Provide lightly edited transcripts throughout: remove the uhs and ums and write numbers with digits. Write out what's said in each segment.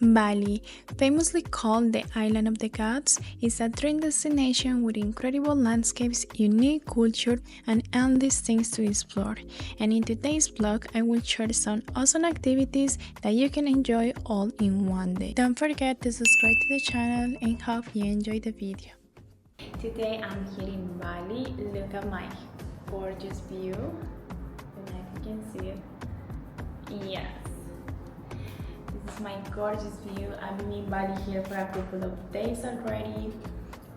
Bali, famously called the Island of the Gods, is a dream destination with incredible landscapes, unique culture, and endless things to explore. And in today's vlog, I will share some awesome activities that you can enjoy all in one day. Don't forget to subscribe to the channel and hope you enjoy the video. Today I'm here in Bali. Look at my gorgeous view. I don't know if you can see it. Yes. This is my gorgeous view. I've been in Bali here for a couple of days already.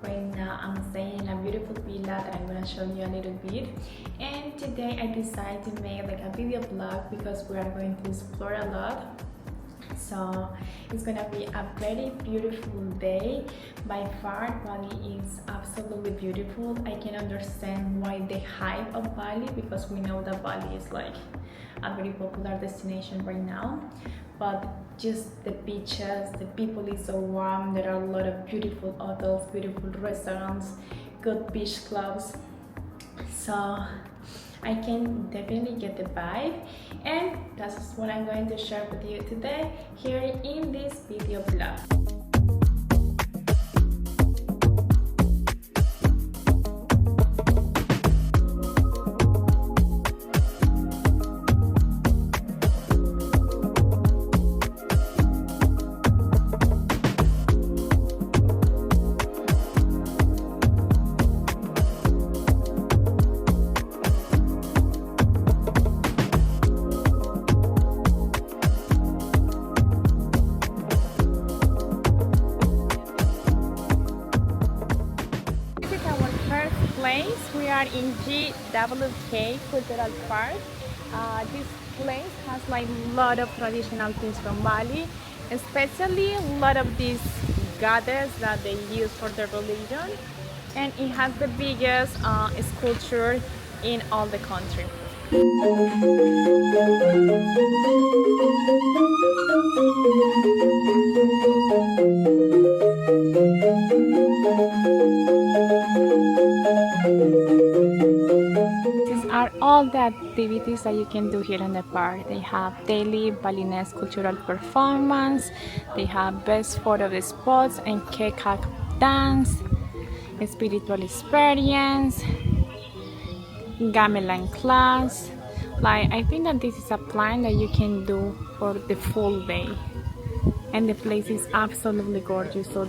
Right now I'm staying in a beautiful villa that I'm gonna show you a little bit. And today I decided to make like a video vlog because we are going to explore a lot. So it's gonna be a very beautiful day. By far, Bali is absolutely beautiful. I can understand why the hype of Bali, because we know that Bali is like a very popular destination right now. But just the beaches, the people is so warm. There are a lot of beautiful hotels, beautiful restaurants, good beach clubs. So I can definitely get the vibe, and that's what I'm going to share with you today here in this video vlog. We are in GWK Cultural Park. This place has like a lot of traditional things from Bali, especially a lot of these goddess that they use for their religion, and it has the biggest sculpture in all the country. These are all the activities that you can do here in the park. They have daily Balinese cultural performance, they have best photo spots and kekak dance, spiritual experience, gamelan class. Like, I think that this is a plan that you can do for the full day, and the place is absolutely gorgeous. So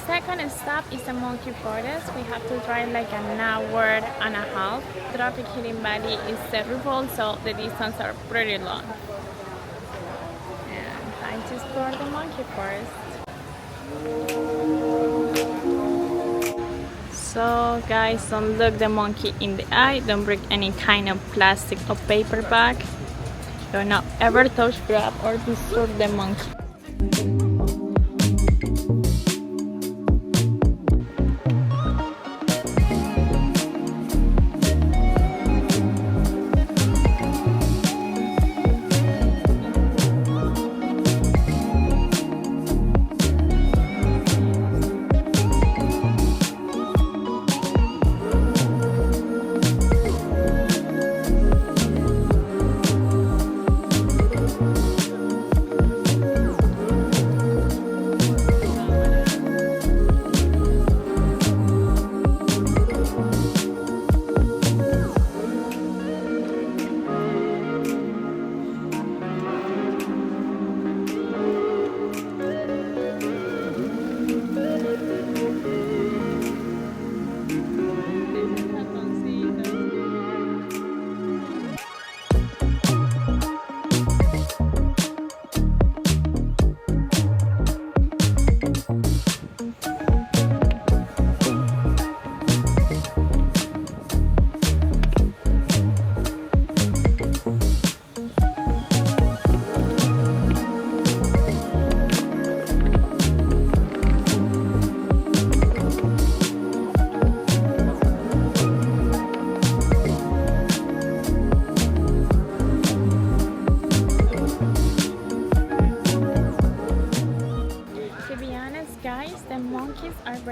second stop is the monkey forest. We have to drive like an hour and a half. Traffic here in Bali is terrible, so the distance are pretty long. And time to explore the monkey forest. So guys, don't look the monkey in the eye. Don't bring any kind of plastic or paper bag. Do not ever touch, grab, or disturb the monkey.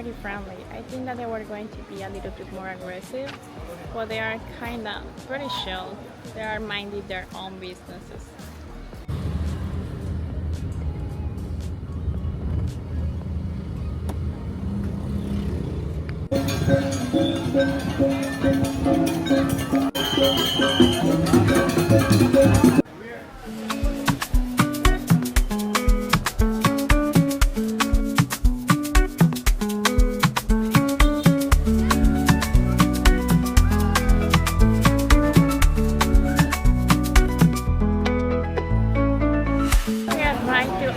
pretty friendly. I think that they were going to be a little bit more aggressive, but they are kind of pretty chill. They are minding their own businesses.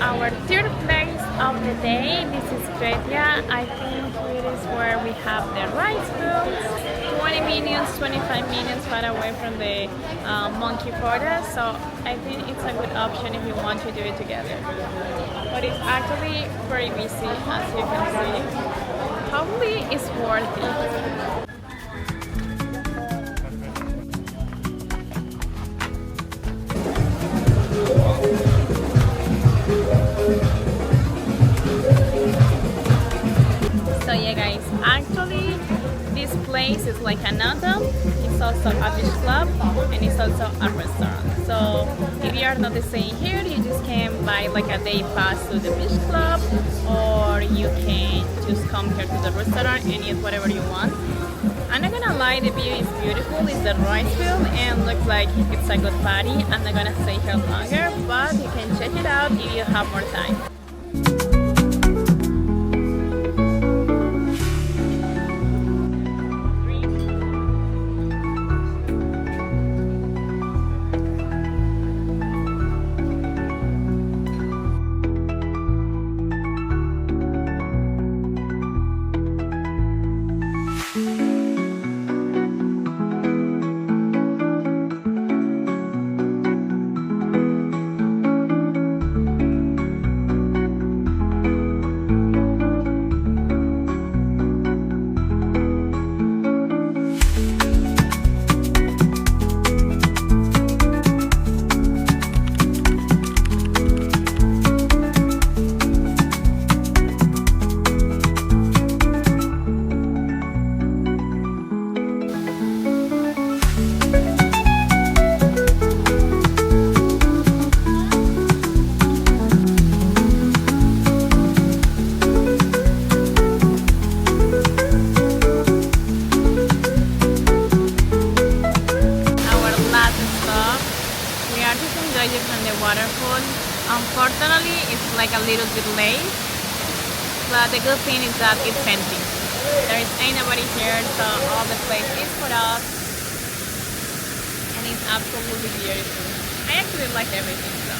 Our third place of the day. This is Cretya. I think it is where we have the rice booms. 20 minutes, 25 minutes far away from the monkey forest. So I think it's a good option if you want to do it together. But it's actually very busy, as you can see. Probably it's worth it. So yeah guys, actually this place is like an hotel, it's also a beach club, and it's also a restaurant. So if you are not staying here, you just can buy like a day pass to the beach club, or you can just come here to the restaurant and eat whatever you want. I'm not gonna lie, the view is beautiful, it's the rice field and looks like it's a good party. I'm not gonna stay here longer, but you can check it out if you have more time. From the waterfall. Unfortunately, it's like a little bit late, but the good thing is that it's empty. There is nobody here, so all the place is for us, and it's absolutely beautiful. I actually like everything, so.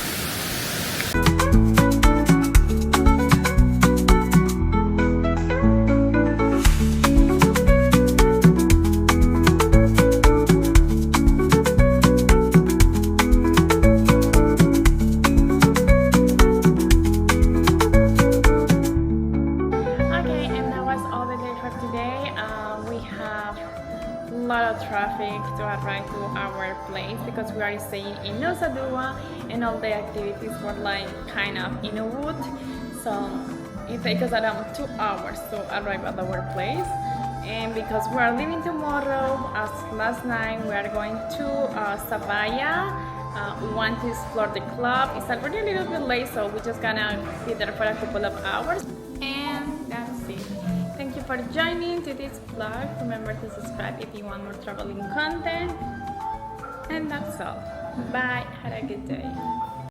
Lot of traffic to arrive to our place because we are staying in Nusa Dua and all the activities were like kind of in a wood, so it takes us around 2 hours to arrive at our place. And because we are leaving tomorrow, as last night, we are going to Savaya. We want to explore the club. It's already a little bit late, so we're just gonna be there for a couple of hours, and that's it. Thank you for joining to this vlog. Remember to subscribe if you want more traveling content. And that's all. Bye. Have a good day.